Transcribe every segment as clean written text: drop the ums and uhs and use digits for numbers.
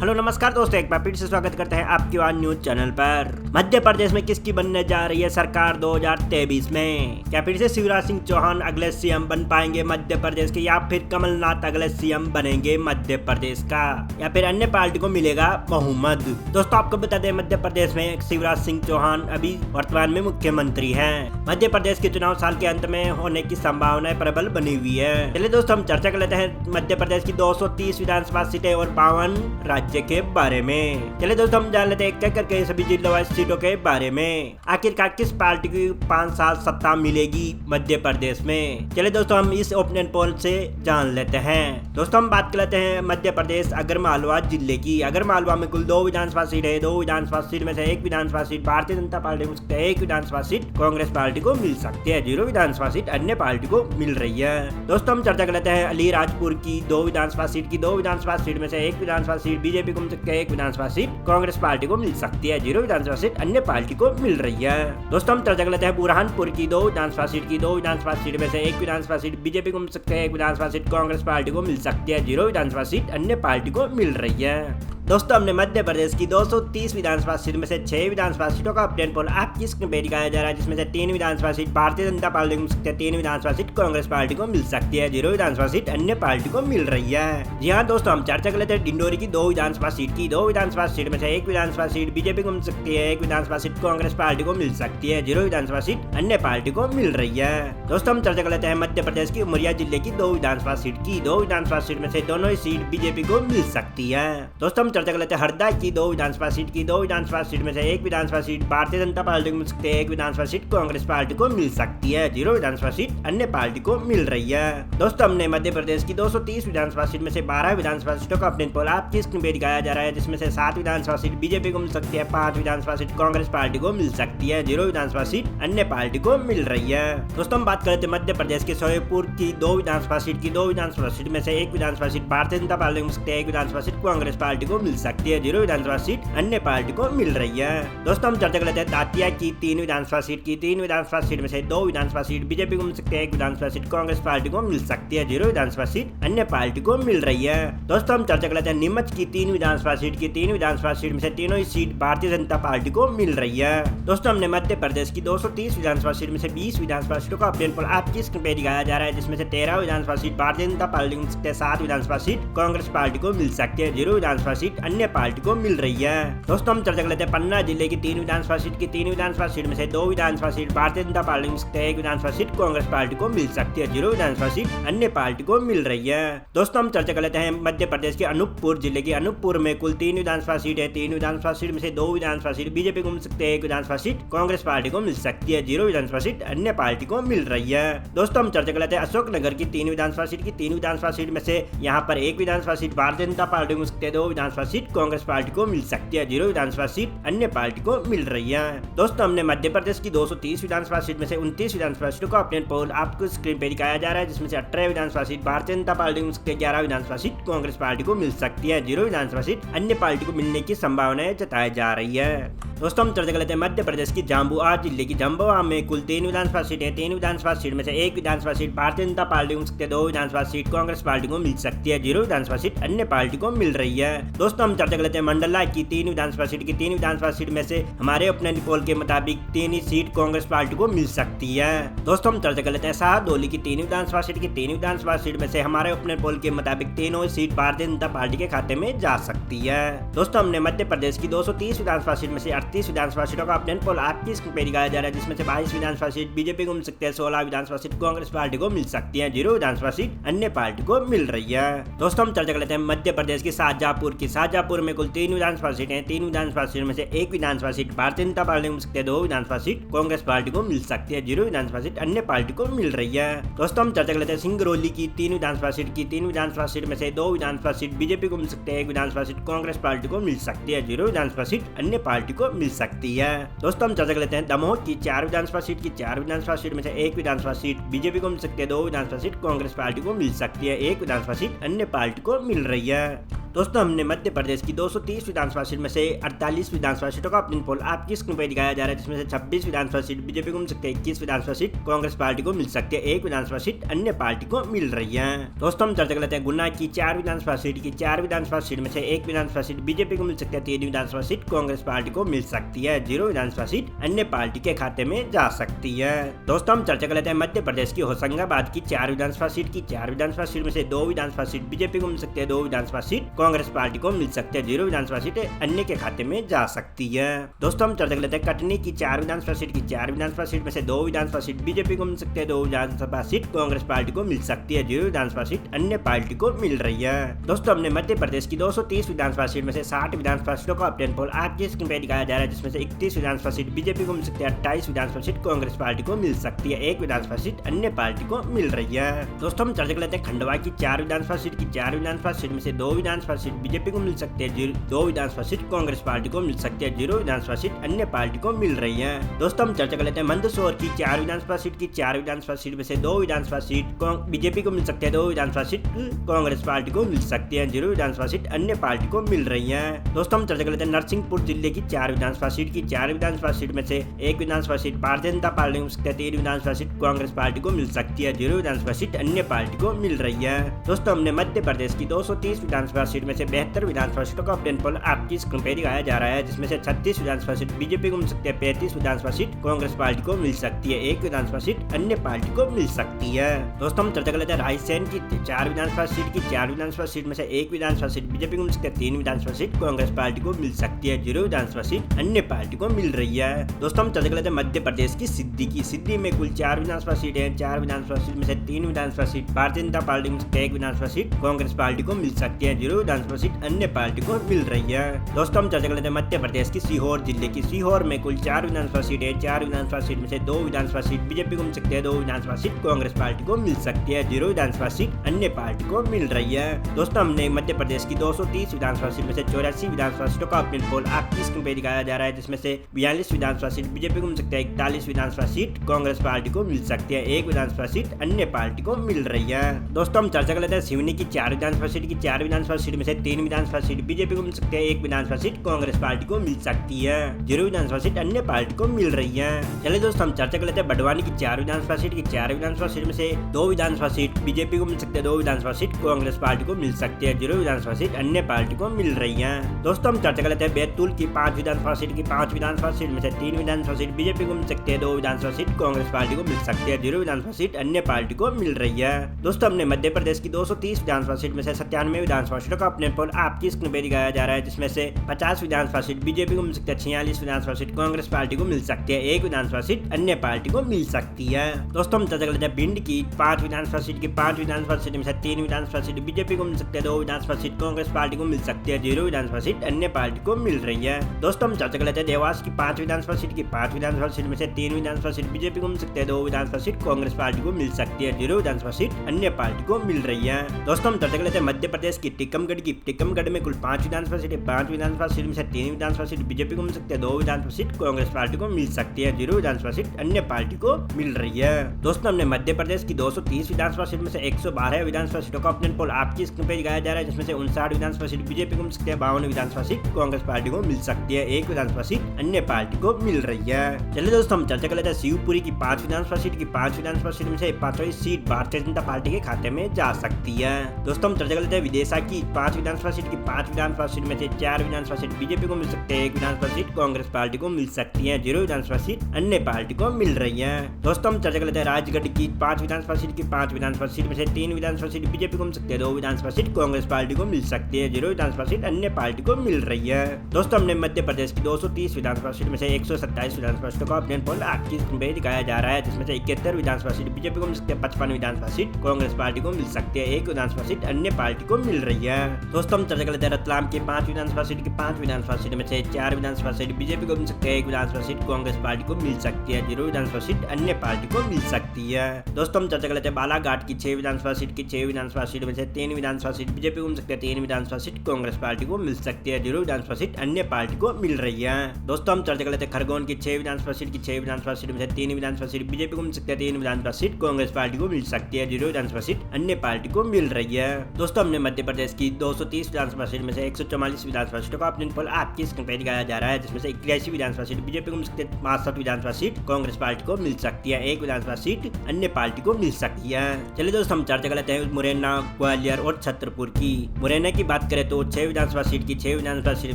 Hello नमस्कार दोस्तों, एक बार फिर से स्वागत करते हैं आपके वन न्यूज चैनल पर। मध्य प्रदेश में किसकी बनने जा रही है सरकार 2023 में? क्या फिर से शिवराज सिंह चौहान अगले सीएम बन पाएंगे मध्य प्रदेश के, या फिर कमलनाथ अगले सीएम बनेंगे मध्य प्रदेश का, या फिर अन्य पार्टी को मिलेगा बहुमत? दोस्तों आपको बता दें, मध्य प्रदेश में शिवराज सिंह चौहान अभी वर्तमान में मुख्यमंत्री हैं। मध्य प्रदेश के चुनाव साल के अंत में होने की संभावना प्रबल बनी हुई है। चलिए दोस्तों हम चर्चा कर लेते हैं मध्य प्रदेश की 230 विधानसभा सीटें और 52 राज्य के बारे में। चलिए दोस्तों हम जान लेते हैं एक करके सभी जिला वाइज सीटों के बारे में। आखिरकार किस पार्टी की 5 साल सत्ता मिलेगी मध्य प्रदेश में? चलिए दोस्तों हम इस ओपिनियन पोल से जान लेते हैं। दोस्तों हम बात कर लेते हैं मध्य प्रदेश आगरमालवा जिले की। आगरमालवा में कुल 2 विधानसभा सीट है। 2 विधानसभा सीट में से 1 विधानसभा सीट भारतीय जनता पार्टी को, 1 विधानसभा सीट कांग्रेस पार्टी को मिल सकती है। 0 विधानसभा सीट अन्य पार्टी को मिल रही है। दोस्तों हम चर्चा कर लेते हैं अलीराजपुर की 2 विधानसभा सीट की। 2 विधानसभा सीट में से 1 विधानसभा सीट बीजेपी को, 1 विधानसभा सीट कांग्रेस पार्टी को मिल सकती है। 0 विधानसभा सीट अन्य पार्टी को मिल रही है। दोस्तों हम चर्चा कर लेते हैं बुरहानपुर की 2 विधानसभा सीट की। 2 विधानसभा सीट में से 1 विधानसभा सीट बीजेपी को मिल सकती है, 1 विधानसभा सीट कांग्रेस पार्टी को मिल सकती है। 0 विधानसभा सीट अन्य पार्टी को मिल रही है। दोस्तों हमने मध्य प्रदेश की 230 विधानसभा सीट में से 6 विधानसभा सीटों का ऑपिनियन पोल आपकी स्क्रीन पर दिखाया जा रहा है, जिसमें से 3 विधानसभा सीट भारतीय जनता पार्टी को मिल सकती है, 3 विधानसभा सीट कांग्रेस पार्टी को मिल सकती है। 0 विधानसभा सीट अन्य पार्टी को मिल रही है। जी हाँ दोस्तों हम चर्चा कर लेते हैं डिंडोरी की 2 विधानसभा सीट की। 2 विधानसभा सीट में से 1 विधानसभा सीट बीजेपी को मिल सकती है, 1 विधानसभा सीट कांग्रेस पार्टी को मिल सकती है। 0 विधानसभा सीट अन्य पार्टी को मिल रही है। दोस्तों हम चर्चा कर लेते हैं मध्य प्रदेश की उमरिया जिले की 2 विधानसभा सीट की। 2 विधानसभा सीट में से दोनों ही सीट बीजेपी को मिल सकती है। दोस्तों हम चर्चा कर लेते हैं हरदा की 2 विधानसभा सीट की। 2 विधानसभा सीट में से 1 विधानसभा सीट भारतीय जनता पार्टी को मिल सकती है, 1 विधानसभा सीट कांग्रेस पार्टी को मिल सकती है। 0 विधानसभा सीट अन्य पार्टी को मिल रही है। दोस्तों हमने मध्य प्रदेश की 230 विधानसभा सीट में से 12 विधानसभा सीटों का ऑपिनियन पोल आपकी स्क्रीन पे दिखाया जा रहा है, जिसमें से 7 विधानसभा सीट बीजेपी को मिल सकती है, 5 विधानसभा सीट कांग्रेस पार्टी को मिल सकती है। 0 विधानसभा सीट अन्य पार्टी को मिल रही है। दोस्तों हम बात करते हैं मध्य प्रदेश के सोहेपुर की 2 विधानसभा सीट की। 2 विधानसभा सीट में से 1 विधानसभा सीट भारतीय जनता पार्टी को मिल सकती है, 1 विधानसभा सीट कांग्रेस पार्टी को मिल सकती है। 0 विधानसभा सीट अन्य पार्टी को मिल रही है। दोस्तों हम चर्चा कर लेते हैं दातिया की 3 विधानसभा सीट की। 3 विधानसभा सीट में से 2 विधानसभा सीट बीजेपी को मिल सकती है, 1 विधानसभा सीट कांग्रेस पार्टी को मिल सकती है। 0 विधानसभा सीट अन्य पार्टी को मिल रही है। दोस्तों हम चर्चा कर लेते हैं नीमच की 3 विधानसभा सीट की। 3 विधानसभा सीट में से तीनों ही सीट भारतीय जनता पार्टी को मिल रही है। दोस्तों हमने मध्य प्रदेश की 230 विधानसभा सीट में से 20 विधानसभा सीटों का ऑपिनियन पोल आपकी स्क्रीन पे दिखाया जा रहा है, जिसमें से 13 विधानसभा सीट भारतीय जनता पार्टी को मिल सकती है, 7 विधानसभा सीट कांग्रेस पार्टी को मिल सकती है। 0 विधानसभा सीट अन्य पार्टी को मिल रही है। दोस्तों हम चर्चा कर लेते हैं पन्ना जिले की 3 विधानसभा सीट की। 3 विधानसभा सीट में से 2 विधानसभा सीट भारतीय जनता पार्टी को मिल सकती है, 1 विधानसभा सीट कांग्रेस पार्टी को मिल सकती है। 0 विधानसभा सीट अन्य पार्टी को मिल रही है। दोस्तों हम चर्चा कर लेते हैं मध्य प्रदेश के अनूपपुर जिले की। अनूपपुर में कुल 3 विधानसभा सीट है। 3 विधानसभा सीट में से 2 विधानसभा सीट बीजेपी को मिल सकती है, 1 विधानसभा सीट कांग्रेस पार्टी को मिल सकती है। 0 विधानसभा सीट अन्य पार्टी को मिल रही है। दोस्तों हम चर्चा कर लेते हैं अशोकनगर की 3 विधानसभा सीट की। 3 विधानसभा सीट में से यहाँ पर 1 विधानसभा सीट भारतीय जनता पार्टी को मिल सकती है, 2 विधानसभा सीट कांग्रेस पार्टी को मिल सकती है। 0 विधानसभा सीट अन्य पार्टी को मिल रही है। दोस्तों हमने मध्य प्रदेश की 230 विधानसभा सीट में से 29 विधानसभा सीटों का ऑपिनियन पोल आपको स्क्रीन पे दिखाया जा रहा है, जिसमें से 18 विधानसभा सीट भारतीय जनता पार्टी को मिल सकती है, 11 विधानसभा सीट कांग्रेस पार्टी को मिल सकती है। 0 विधानसभा सीट अन्य पार्टी को मिलने की संभावनाएं जताई जा रही है। दोस्तों हम चर्चा कर लेते हैं मध्य प्रदेश की झाबुआ जिले की। झाबुआ में कुल 3 विधानसभा सीट है। 3 विधानसभा सीट में से 1 विधानसभा सीट भारतीय जनता पार्टी को मिल सकती है, 2 विधानसभा सीट कांग्रेस पार्टी को मिल सकती है। 0 विधानसभा सीट अन्य पार्टी को मिल रही है। दोस्तों हम चर्चा कर लेते हैं मंडला की 3 विधानसभा सीट की। 3 विधानसभा सीट में से हमारे अपने पोल के मुताबिक 3 ही सीट कांग्रेस पार्टी को मिल सकती है। दोस्तों हम चर्चा कर लेते हैं शाहदोली की 3 विधानसभा सीट की। 3 विधानसभा सीट में से हमारे अपने पोल के मुताबिक तीनों सीट भारतीय जनता पार्टी के खाते में जा सकती है। दोस्तों हमने मध्य प्रदेश की 230 विधानसभा सीट में से 38 विधानसभा सीटों का ऑपिनियन पोल आपकी स्क्रीन पे दिखाया जा रहा है, जिसमें से 22 विधानसभा सीट बीजेपी को मिल सकती है, 16 विधानसभा सीट कांग्रेस पार्टी को मिल सकती है। 0 विधानसभा सीट अन्य पार्टी को मिल रही है। दोस्तों हम चर्चा कर लेते हैं मध्य प्रदेश की शाहजहांपुर की। शाहजहांपुर में कुल 3 विधानसभा सीट है। 3 विधानसभा सीट में से 1 विधानसभा सीट भारतीय जनता पार्टी को मिल सकती है, 2 विधानसभा सीट कांग्रेस पार्टी को मिल सकती है। 0 विधानसभा सीट अन्य पार्टी को मिल रही है। दोस्तों हम चर्चा कर लेते हैं सिंगरौली की 3 विधानसभा सीट की। 3 विधानसभा सीट में से 2 विधानसभा सीट बीजेपी को मिल सकती है, 1 विधानसभा सीट कांग्रेस पार्टी को मिल सकती है। 0 विधानसभा सीट अन्य पार्टी को मिल सकती है। दोस्तों हम चर्चा कर लेते हैं दमोह की 4 विधानसभा सीट की। 4 विधानसभा सीट में से 1 विधानसभा सीट बीजेपी को मिल सकती है, 2 विधानसभा सीट कांग्रेस पार्टी को मिल सकती है, 1 विधानसभा सीट अन्य पार्टी को मिल रही है। दोस्तों हमने मध्य प्रदेश की 230 विधानसभा सीट में से 48 विधानसभा सीटों का ऑपिनियन पोल आपकी स्क्रीन पर दिखाया जा रहा है, जिसमें से 26 विधानसभा सीट बीजेपी को मिल सकती है, 21 विधानसभा सीट कांग्रेस पार्टी को मिल सकती है, 1 विधानसभा सीट अन्य पार्टी को मिल रही है। दोस्तों हम चर्चा कर लेते हैं गुना की 4 विधानसभा सीट की 4 विधानसभा सीट में से 1 विधानसभा सीट बीजेपी को मिल सकती है, 3 विधानसभा सीट कांग्रेस पार्टी को मिल सकती है, 0 विधानसभा सीट अन्य पार्टी के खाते में जा सकती है। दोस्तों हम चर्चा कर लेते हैं मध्य प्रदेश की होशंगाबाद की 4 विधानसभा सीट की 4 विधानसभा सीट में से 2 विधानसभा सीट बीजेपी को मिल सकती है, 2 विधानसभा सीट कांग्रेस पार्टी को मिल सकती है, 0 विधानसभा सीट अन्य के खाते में जा सकती है। दोस्तों हम चर्चा कर लेते हैं कटनी की 4 विधानसभा सीट की 4 विधानसभा सीट में से 2 विधानसभा सीट बीजेपी को मिल सकती है, 2 विधानसभा सीट कांग्रेस पार्टी को मिल सकती है, 0 विधानसभा सीट अन्य पार्टी को मिल रही है। दोस्तों हमने मध्य प्रदेश की 230 विधानसभा सीट में से 60 विधानसभा सीटों का ऑपिनियन पोल आपकी स्क्रीन पर दिखाया जा रहा है, जिसमें से 31 विधानसभा सीट बीजेपी को मिल सकती है, 28 विधानसभा सीट कांग्रेस पार्टी को मिल सकती है, 1 विधानसभा सीट अन्य पार्टी को मिल रही है। दोस्तों हम चर्चा कर लेते हैं खंडवा की 4 विधानसभा सीट की 4 विधानसभा सीट में से 2 विधानसभा सीट बीजेपी को मिल सकती है, 2 विधानसभा सीट कांग्रेस पार्टी को मिल सकती है, 0 विधानसभा सीट अन्य पार्टी को मिल रही है। दोस्तों हम चर्चा कर लेते हैं मंदसौर की 4 विधानसभा सीट की 4 विधानसभा सीट में से 2 विधानसभा सीट बीजेपी को मिल सकती है, 2 विधानसभा सीट कांग्रेस पार्टी को मिल सकती है, 0 विधानसभा सीट अन्य पार्टी को मिल रही है। दोस्तों हम चर्चा कर लेते हैं नरसिंहपुर जिले की 4 विधानसभा सीट की 4 विधानसभा सीट में से 1 विधानसभा सीट भारतीय जनता पार्टी को मिल सकती है, 3 विधानसभा सीट कांग्रेस पार्टी को मिल सकती है, 0 विधानसभा सीट अन्य पार्टी को मिल रही है। दोस्तों हमने मध्य प्रदेश की 230 विधानसभा सीट में से 72 विधानसभा सीटों का ऑपिनियन पोल आपकी स्क्रीन पर दिखाया जा रहा है, जिसमें से 36 विधानसभा सीट बीजेपी को मिल सकती है, 35 विधानसभा सीट कांग्रेस पार्टी को मिल सकती है, 1 विधानसभा सीट अन्य पार्टी को मिल सकती है। दोस्तों हम चर्चा कर लेते हैं रायसेन की 4 विधानसभा सीट की 4 विधानसभा सीट में से 1 विधानसभा सीट बीजेपी को मिल सकती है, 3 विधानसभा सीट कांग्रेस पार्टी को मिल सकती है, 0 विधानसभा सीट अन्य पार्टी को मिल रही है। दोस्तों हम चर्चा कर लेते हैं मध्य प्रदेश की सिद्धि में कुल 4 विधानसभा सीट है, 4 विधानसभा सीट में से 3 विधानसभा सीट भारतीय जनता पार्टी को मिल सकती है, 1 विधानसभा सीट कांग्रेस पार्टी को मिल सकती है, 0 विधानसभा सीट अन्य पार्टी को मिल रही है। दोस्तों हम चर्चा कर लेते हैं मध्य प्रदेश की सीहोर जिले की सीहोर में कुल 4 विधानसभा सीट है, 4 विधानसभा सीट में से 2 विधानसभा सीट बीजेपी को मिल सकती है, 2 विधानसभा सीट कांग्रेस पार्टी को मिल सकती है, 0 विधानसभा सीट अन्य पार्टी को मिल रही है। दोस्तों हमने मध्य प्रदेश की 230 विधानसभा सीट में से 84 विधानसभा सीटों का ऑपिनियन पोल आपकी स्क्रीन पर दिखाया जा रहा है, जिसमें से 42 विधानसभा सीट बीजेपी को मिल सकती है, 41 विधानसभा सीट कांग्रेस पार्टी को मिल सकती है, 1 विधानसभा सीट अन्य पार्टी को मिल रही है। दोस्तों हम चर्चा कर लेते हैं सिवनी की 4 विधानसभा सीट की 4 विधानसभा सीट में से 3 विधानसभा सीट बीजेपी को मिल सकती है, 1 विधानसभा सीट कांग्रेस पार्टी को मिल सकती है, 0 विधानसभा सीट अन्य पार्टी को मिल रही है। चलिए दोस्तों हम चर्चा कर लेते हैं बड़वानी की 4 विधानसभा सीट की 4 विधानसभा सीट में से 2 विधानसभा सीट बीजेपी को मिल सकती है, 2 विधानसभा सीट कांग्रेस पार्टी को मिल सकती है, 0 विधानसभा सीट अन्य पार्टी को मिल रही है। दोस्तों हम चर्चा कर लेते हैं बैतूल की 5 विधानसभा सीट की 5 विधानसभा सीट में से 3 विधानसभा सीट बीजेपी को मिल सकती है, 2 विधानसभा सीट कांग्रेस पार्टी को मिल सकती है, 0 विधानसभा सीट अन्य पार्टी को मिल रही है। दोस्तों हमने मध्य प्रदेश की 230 विधानसभा सीट में से 97 विधानसभा सीटों का ऑपिनियन पोल आपकी स्क्रीन पर दिखाया जा रहा है, जिसमें से 50 विधानसभा सीट बीजेपी को मिल सकती है, 46 विधानसभा सीट कांग्रेस पार्टी को मिल सकती है, 1 विधानसभा सीट अन्य पार्टी को मिल सकती है। दोस्तों हम चर्चा कर लेते हैं भिंड की 5 विधानसभा सीट की 5 विधानसभा सीट में से 3 विधानसभा सीट बीजेपी को मिल सकती है, 2 विधानसभा सीट कांग्रेस पार्टी को मिल सकती है, 0 विधानसभा सीट अन्य पार्टी को मिल रही है। दोस्तों हम चर्चा कर लेते हैं देवास की 5 विधानसभा सीट की 5 विधानसभा सीट में से 3 विधानसभा सीट बीजेपी को मिल सकती है, 2 विधानसभा सीट कांग्रेस पार्टी को मिल सकती है, 0 विधानसभा सीट अन्य पार्टी को मिल रही है। दोस्तों हम चर्चा कर लेते हैं मध्य प्रदेश की टीकमगढ़ में कुल 5 विधानसभा सीट है, 5 विधानसभा सीट में से 3 विधानसभा सीट बीजेपी को मिल सकती है, 2 विधानसभा सीट कांग्रेस पार्टी को मिल सकती है, 0 विधानसभा सीट अन्य पार्टी को मिल रही है। दोस्तों हमने मध्य प्रदेश की 230 विधानसभा सीट में से 112 विधानसभा सीटों का ऑपिनियन पोल आपकी स्क्रीन पर दिखाया जा रहा है, जिसमें से 59 विधानसभा सीट बीजेपी को मिल सकती है, 52 विधानसभा सीट कांग्रेस पार्टी को मिल सकती है, 1 विधानसभा सीट अन्य पार्टी को मिल रही है। चलिए दोस्तों हम चर्चा कर लेते हैं शिवपुरी की 5 विधानसभा सीट की 5 विधानसभा सीट में से 5वीं सीट भारतीय जनता पार्टी के खाते में जा सकती है। दोस्तों हम चर्चा कर लेते हैं विदिशा की 5 विधानसभा सीट की 5 विधानसभा सीट में से 4 विधानसभा सीट बीजेपी को मिल सकती है, 1 विधानसभा सीट कांग्रेस पार्टी को मिल सकती है, 0 विधानसभा सीट अन्य पार्टी को मिल रही है। दोस्तों हम चर्चा कर लेते हैं राजगढ़ की 5 विधानसभा सीट की 5 विधानसभा सीट में से 3 विधानसभा सीट बीजेपी को मिल सकती है, 2 विधानसभा सीट कांग्रेस पार्टी को मिल सकती है, 0 विधानसभा सीट अन्य पार्टी को मिल रही है। दोस्तों हमने मध्य प्रदेश की 230 विधानसभा सीट में से 127 विधानसभा सीटों का ऑपिनियन पोल आपकी स्क्रीन पर दिखाया जा रहा है, जिसमें से 71 विधानसभा सीट बीजेपी को मिल सकती है, 55 विधानसभा सीट कांग्रेस पार्टी को मिल सकती है, 1 विधानसभा सीट अन्य पार्टी को मिल रही है। दोस्तों हम चर्चा कर लेते हैं रतलाम की 5 विधानसभा सीट की 5 विधानसभा सीट में से 4 विधानसभा सीट बीजेपी को मिल सकती है, 1 विधानसभा सीट कांग्रेस पार्टी को मिल सकती है, 0 विधानसभा सीट अन्य पार्टी को मिल सकती है। दोस्तों हम चर्चा कर लेते हैं बालाघाट की 6 विधानसभा सीट की 6 विधानसभा सीट में से 3 विधानसभा सीट बीजेपी को मिल सकती है, 3 विधानसभा सीट कांग्रेस पार्टी को मिल सकती है, 0 विधानसभा सीट अन्य पार्टी को मिल रही है। दोस्तों हम चर्चा कर लेते हैं खरगोन की 6 विधानसभा सीट की 6 विधानसभा सीट में से 3 विधानसभा सीट बीजेपी को मिल सकती है, 3 विधानसभा सीट कांग्रेस पार्टी को मिल सकती है, 0 विधानसभा सीट अन्य पार्टी को मिल रही है। दोस्तों हमने मध्य प्रदेश की 230 विधानसभा सीट में से 144 विधानसभा सीटों का ऑपिनियन पोल आपकी स्क्रीन पर दिखाया जा रहा है, जिसमें से 81 विधानसभा सीट बीजेपी को मिल सकती है, 62 विधानसभा सीट कांग्रेस पार्टी को मिल सकती है, 1 विधानसभा सीट अन्य पार्टी को मिल सकती है। चलिए दोस्तों हम चर्चा कर लेते हैं मुरैना, ग्वालियर और छतरपुर की। मुरैना की बात करें तो 6 विधानसभा सीट की 6 विधानसभा सीट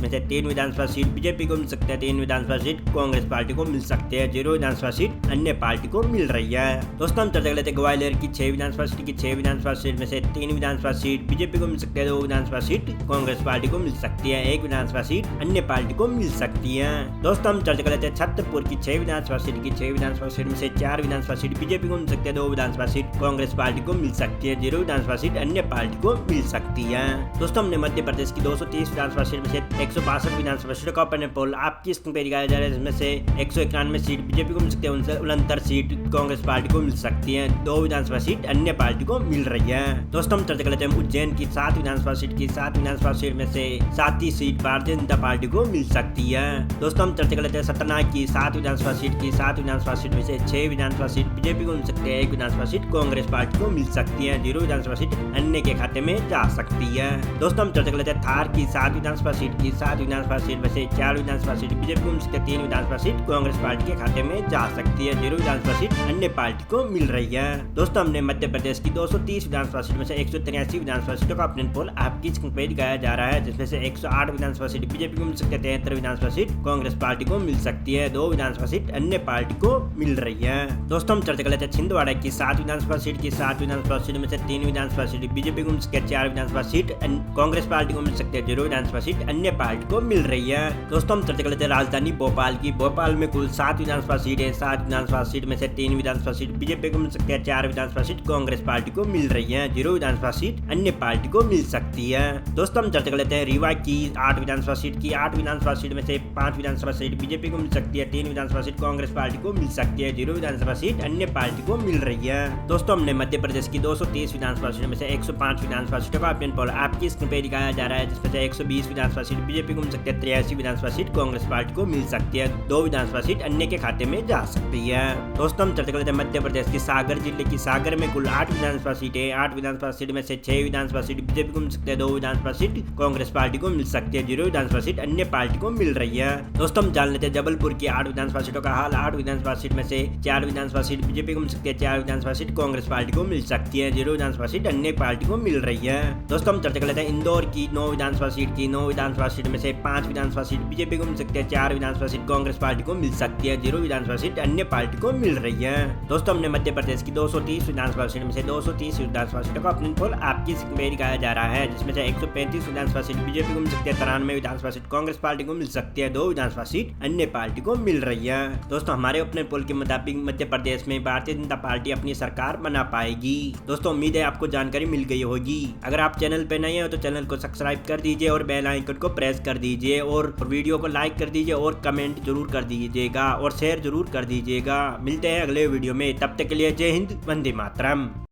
में से 3 विधानसभा सीट बीजेपी को मिल सकते हैं, 3 विधानसभा सीट कांग्रेस पार्टी को मिल सकते हैं, 0 विधानसभा सीट अन्य पार्टी को मिल रही है। दोस्तों हम चर्चा कर लेते हैं ग्वालियर की 6 विधानसभा सीट की 6 विधानसभा सीट में से 3 विधानसभा सीट बीजेपी को मिल सकते हैं, 2 विधानसभा सीट कांग्रेस पार्टी को मिल सकती है, 1 विधानसभा सीट अन्य पार्टी को मिल सकती है। दोस्तों हम चर्चा कर लेते हैं छतरपुर की 6 विधानसभा सीट की 6 विधानसभा सीट में से 4 विधानसभा सीट बीजेपी को मिल सकते हैं, 2 विधानसभा सीट कांग्रेस पार्टी को मिल सकती है, 0 विधानसभा सीट अन्य पार्टी को मिल सकती है। दोस्तों हमने मध्य प्रदेश की 230 विधानसभा सीट में से 162 विधानसभा सीटों का ऑपिनियन पोल आपकी स्क्रीन पर दिखाया जा रहा है, जिसमें से 191 सीट बीजेपी को मिल सकती है, 69 सीट कांग्रेस पार्टी को मिल सकती है, 2 विधानसभा सीट अन्य पार्टी को मिल रही है। दोस्तों हम चर्चा कर लेते हैं उज्जैन की 7 विधानसभा सीट की 7 विधानसभा सीट में से 7 ही सीट भारतीय जनता पार्टी को मिल सकती है। दोस्तों हम चर्चा कर लेते हैं सतना की 7 विधानसभा सीट की 7 विधानसभा सीट में से 6 विधानसभा सीट बीजेपी को मिल सकती है, 1 विधानसभा सीट कांग्रेस पार्टी को मिल सकती है, 0 विधानसभा सीट अन्य के खाते में जा सकती है। दोस्तों हम चर्चा कर लेते हैं थार की 7 विधानसभा सीट की 7 विधानसभा सीट में से 4 विधानसभा सीट बीजेपी को मिल सकती है, 3 विधानसभा सीट कांग्रेस पार्टी के खाते में जा सकती है, 0 विधानसभा सीट अन्य पार्टी को मिल रही है। दोस्तों हमने मध्य प्रदेश की 230 विधानसभा सीट में से 183 विधानसभा सीटों का ऑपिनियन पोल आपकी स्क्रीन पर दिखाया जा रहा है, जिसमें से 108 विधानसभा सीट बीजेपी को मिल सकती है, 73 विधानसभा सीट कांग्रेस पार्टी को मिल सकती है, 2 विधानसभा सीट अन्य पार्टी को मिल रही है। दोस्तों हम चर्चा कर लेते हैं छिंदवाड़ा की 7 विधानसभा सीट की 7 विधानसभा सीट में से 3 विधानसभा सीट बीजेपी को मिल सकती है, 4 विधानसभा सीट कांग्रेस पार्टी को मिल सकती है, 0 विधानसभा सीट अन्य पार्टी को मिल रही है। दोस्तों हम चर्चा कर लेते हैं राजधानी भोपाल की। भोपाल में कुल 7 विधानसभा सीट है, 7 विधानसभा सीट में से 3 विधानसभा सीट बीजेपी को मिल सकती है, 4 विधानसभा सीट कांग्रेस पार्टी को मिल रही है, 0 विधानसभा सीट अन्य पार्टी को मिल सकती है। दोस्तों हम चर्चा कर लेते हैं रीवा की 8 विधानसभा सीट की 8 विधानसभा सीट में से 5 विधानसभा सीट बीजेपी को मिल सकती है, 3 विधानसभा सीट कांग्रेस पार्टी को मिल सकती है, 0 विधानसभा सीट अन्य पार्टी को मिल रही है। दोस्तों हमने मध्य प्रदेश की 230 विधानसभा सीट में से 105 विधानसभा सीटों का ऑपिनियन पोल आपकी स्क्रीन पर दिखाया जा रहा है, जिसमें से 120 विधानसभा सीट बीजेपी को मिल सकती है, 83 विधानसभा सीट कांग्रेस पार्टी को मिल सकती है, 2 विधानसभा सीट अन्य के खाते में जा सकती है। दोस्तों हम चर्चा कर लेते हैं मध्य प्रदेश की सागर जिले की। सागर में कुल 8 विधानसभा सीट है, 8 विधानसभा सीट में से 6 विधानसभा सीट बीजेपी को मिल सकती है, 2 विधानसभा सीट कांग्रेस पार्टी को मिल सकती है, 0 विधानसभा सीट अन्य पार्टी को मिल रही है। दोस्तों हम जान लेते हैं जबलपुर की 8 विधानसभा सीटों का हाल। 8 विधानसभा सीट में से 4 विधानसभा सीट बीजेपी को मिल सकती है, 4 विधानसभा सीट कांग्रेस पार्टी को मिल सकती है, 0 विधानसभा सीट अन्य पार्टी को मिल रही है। दोस्तों हम चर्चा कर लेते हैं इंदौर की 9 विधानसभा सीट की। 9 विधानसभा सीट में से 5 विधानसभा सीट बीजेपी को मिल सकती है, 4 विधानसभा सीट कांग्रेस पार्टी को मिल सकती है, 0 विधानसभा सीट अन्य पार्टी को मिल रही है। दोस्तों हमने मध्य प्रदेश की 230 विधानसभा सीट में से 230 विधानसभा सीटों का ऑपिनियन पोल आपकी स्क्रीन पर दिखाया जा रहा है, जिसमें से 135 विधानसभा सीट बीजेपी को मिल सकती है, 93 विधानसभा सीट कांग्रेस पार्टी को मिल सकती है, 2 विधानसभा सीट अन्य पार्टी को मिल रही है। दोस्तों हमारे ऑपिनियन पोल के मुताबिक मध्य प्रदेश में भारतीय जनता पार्टी अपनी सरकार बना पाएगी। दोस्तों उम्मीद है आपको जानकारी मिल गई होगी। अगर आप चैनल पे नए हो तो चैनल को सब्सक्राइब कर दीजिए और बेल आइकन को प्रेस कर दीजिए और वीडियो को लाइक कर दीजिए और कमेंट जरूर कर दीजिएगा और शेयर जरूर कर दीजिएगा। मिलते हैं अगले वीडियो में, तब तक के लिए जय हिंद, वंदे मातरम।